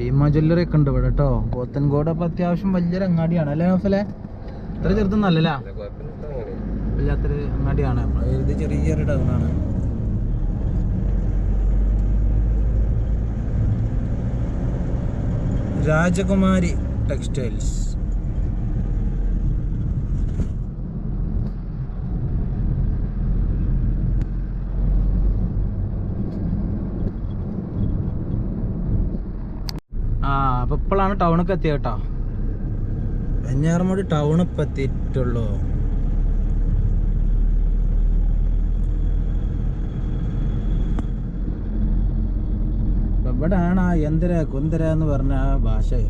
Bhima jewellery ഒക്കെ ഉണ്ട് ഇവിടെ കേട്ടോ. പോത്തൻകോട് അപ്പൊ അത്യാവശ്യം വലിയൊരു അങ്ങാടിയാണ് അല്ലേ നൗഫലെ? ഇത്ര ചെറുതൊന്നല്ല, വല്ലാത്തൊരു അങ്ങാടിയാണ്. ഇത് ചെറിയൊരു ടൗണാണ്. രാജകുമാരി ടെക്സ്റ്റൈൽസ്. അപ്പൊ ഇപ്പോഴാണ് ടൗണൊക്കെ എത്തിയ കേട്ടോ. വെഞ്ഞാറമൂട് ടൗൺ ഇപ്പൊ എത്തിയിട്ടുള്ളൂ. ഇവിടെയാണ് ആ എന്തര കുന്തര എന്ന് പറഞ്ഞ ഭാഷ.